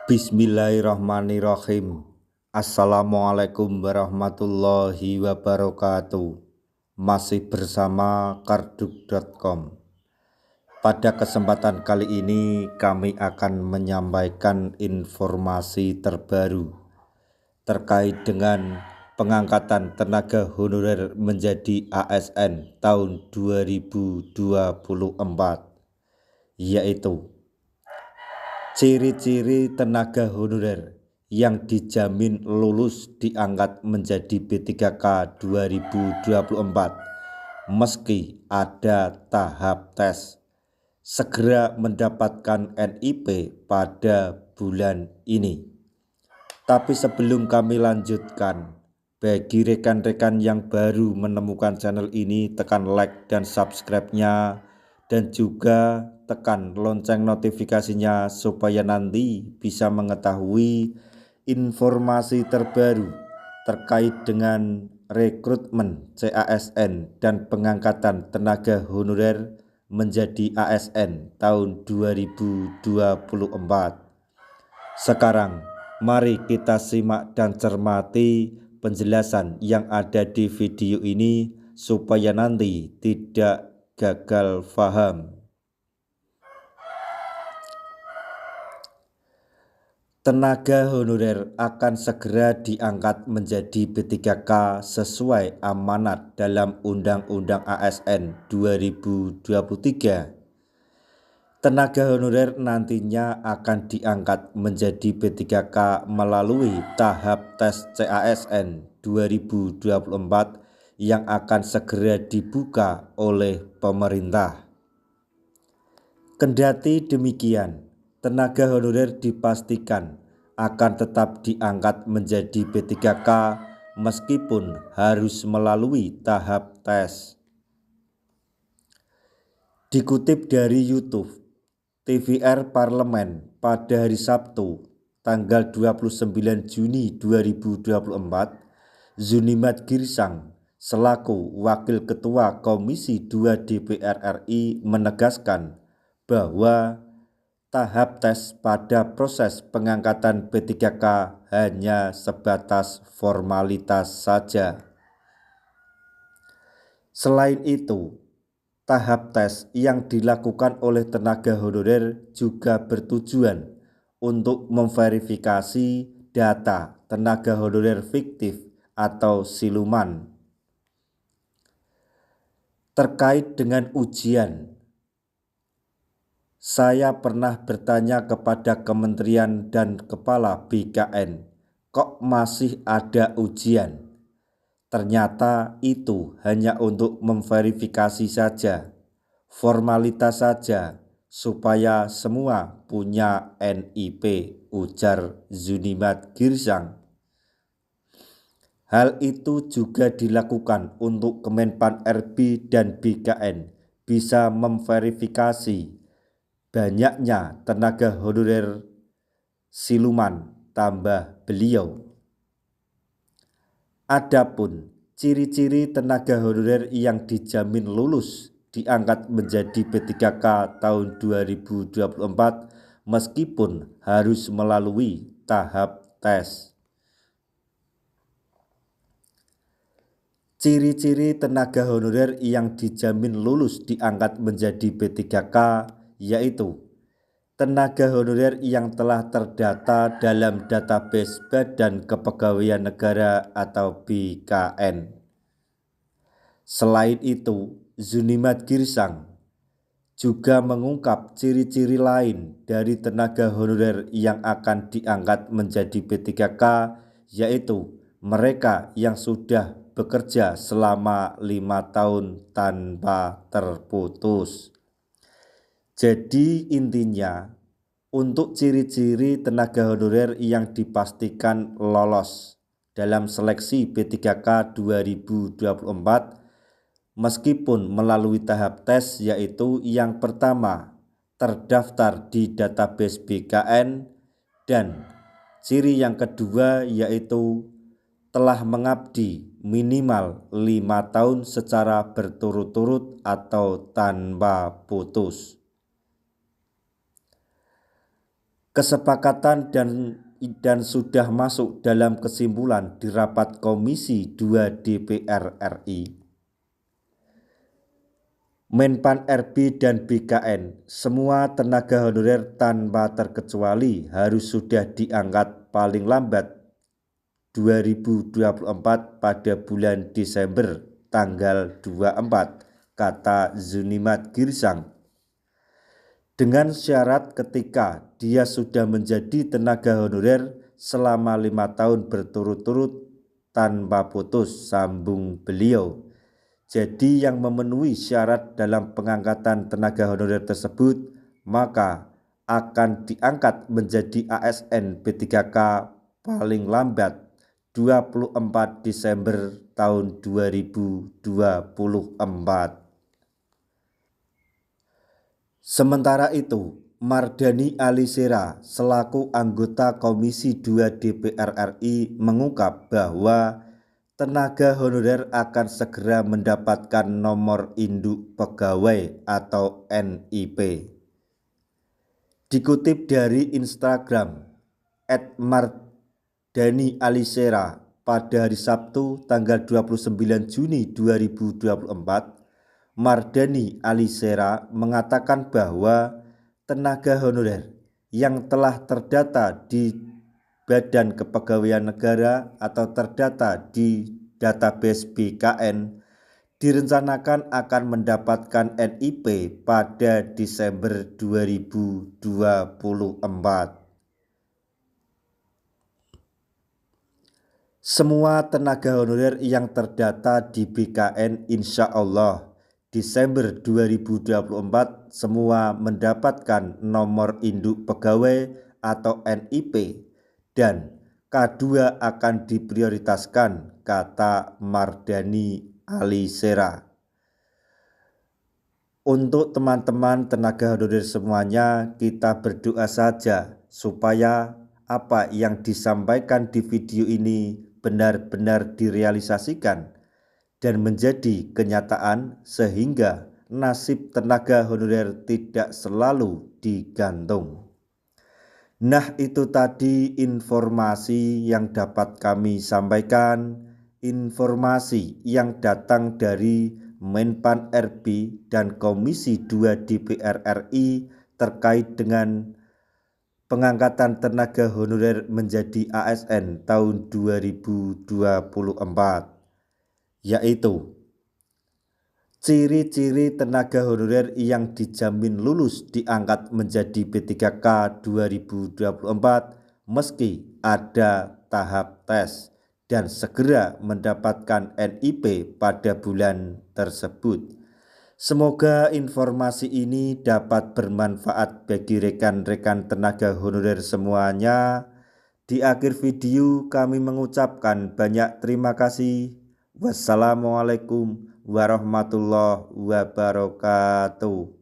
Bismillahirrahmanirrahim. Assalamualaikum warahmatullahi wabarakatuh. Masih bersama karduk.com. Pada kesempatan kali ini kami akan menyampaikan informasi terbaru terkait dengan pengangkatan tenaga honorer menjadi ASN tahun 2024, yaitu ciri-ciri tenaga honorer yang dijamin lulus diangkat menjadi B3K 2024 meski ada tahap tes. Segera mendapatkan NIP pada bulan ini. Tapi sebelum kami lanjutkan, bagi rekan-rekan yang baru menemukan channel ini, tekan like dan subscribe-nya, dan juga tekan lonceng notifikasinya supaya nanti bisa mengetahui informasi terbaru terkait dengan rekrutmen CASN dan pengangkatan tenaga honorer menjadi ASN tahun 2024. Sekarang mari kita simak dan cermati penjelasan yang ada di video ini supaya nanti tidak gagal paham. Tenaga honorer akan segera diangkat menjadi B3K sesuai amanat dalam Undang-Undang ASN 2023. Tenaga honorer nantinya akan diangkat menjadi B3K melalui tahap tes CASN 2024 yang akan segera dibuka oleh pemerintah. Kendati demikian, tenaga honorer dipastikan akan tetap diangkat menjadi B3K meskipun harus melalui tahap tes. Dikutip dari YouTube, TVR Parlemen pada hari Sabtu, tanggal 29 Juni 2024, Zunimat Girsang selaku Wakil Ketua Komisi 2 DPR RI menegaskan bahwa tahap tes pada proses pengangkatan B3K hanya sebatas formalitas saja. Selain itu, tahap tes yang dilakukan oleh tenaga honorer juga bertujuan untuk memverifikasi data tenaga honorer fiktif atau siluman. Terkait dengan ujian, saya pernah bertanya kepada kementerian dan kepala BKN, kok masih ada ujian? Ternyata itu hanya untuk memverifikasi saja, formalitas saja, supaya semua punya NIP, ujar Zunimat Girsang. Hal itu juga dilakukan untuk Kemenpan RB dan BKN bisa memverifikasi banyaknya tenaga honorer siluman, tambah beliau. Adapun ciri-ciri tenaga honorer yang dijamin lulus diangkat menjadi B3K tahun 2024 meskipun harus melalui tahap tes. Ciri-ciri tenaga honorer yang dijamin lulus diangkat menjadi B3K yaitu tenaga honorer yang telah terdata dalam database Badan Kepegawaian Negara atau BKN. Selain itu, Zunimat Girsang juga mengungkap ciri-ciri lain dari tenaga honorer yang akan diangkat menjadi B3K, yaitu mereka yang sudah bekerja selama 5 tahun tanpa terputus. Jadi intinya, untuk ciri-ciri tenaga honorer yang dipastikan lolos dalam seleksi B3K 2024 meskipun melalui tahap tes, yaitu yang pertama, terdaftar di database BKN, dan ciri yang kedua yaitu telah mengabdi minimal 5 tahun secara berturut-turut atau tanpa putus. Kesepakatan dan sudah masuk dalam kesimpulan di rapat Komisi 2 DPR RI. Menpan RB dan BKN, semua tenaga honorer tanpa terkecuali harus sudah diangkat paling lambat 2024 pada bulan Desember tanggal 24, kata Zunimat Girsang. Dengan syarat ketika dia sudah menjadi tenaga honorer selama 5 tahun berturut-turut tanpa putus, sambung beliau. Jadi yang memenuhi syarat dalam pengangkatan tenaga honorer tersebut maka akan diangkat menjadi ASN P3K paling lambat 24 Desember tahun 2024. Sementara itu, Mardhani Alisera selaku anggota Komisi 2 DPR RI mengungkap bahwa tenaga honorer akan segera mendapatkan nomor induk pegawai atau NIP. Dikutip dari Instagram @mardhanialisera pada hari Sabtu tanggal 29 Juni 2024, Mardhani Alisera mengatakan bahwa tenaga honorer yang telah terdata di Badan Kepegawaian Negara atau terdata di database BKN direncanakan akan mendapatkan NIP pada Desember 2024. Semua tenaga honorer yang terdata di BKN insya Allah Desember 2024 semua mendapatkan nomor induk pegawai atau NIP dan K2 akan diprioritaskan, kata Mardhani Alisera. Untuk teman-teman tenaga honorer semuanya, kita berdoa saja supaya apa yang disampaikan di video ini benar-benar direalisasikan dan menjadi kenyataan sehingga nasib tenaga honorer tidak selalu digantung. Nah, itu tadi informasi yang dapat kami sampaikan, informasi yang datang dari Menpan RB dan Komisi 2 DPR RI terkait dengan pengangkatan tenaga honorer menjadi ASN tahun 2024. Yaitu ciri-ciri tenaga honorer yang dijamin lulus diangkat menjadi P3K 2024 meski ada tahap tes dan segera mendapatkan NIP pada bulan tersebut. Semoga informasi ini dapat bermanfaat bagi rekan-rekan tenaga honorer semuanya. Di akhir video kami mengucapkan banyak terima kasih. Wassalamualaikum warahmatullahi wabarakatuh.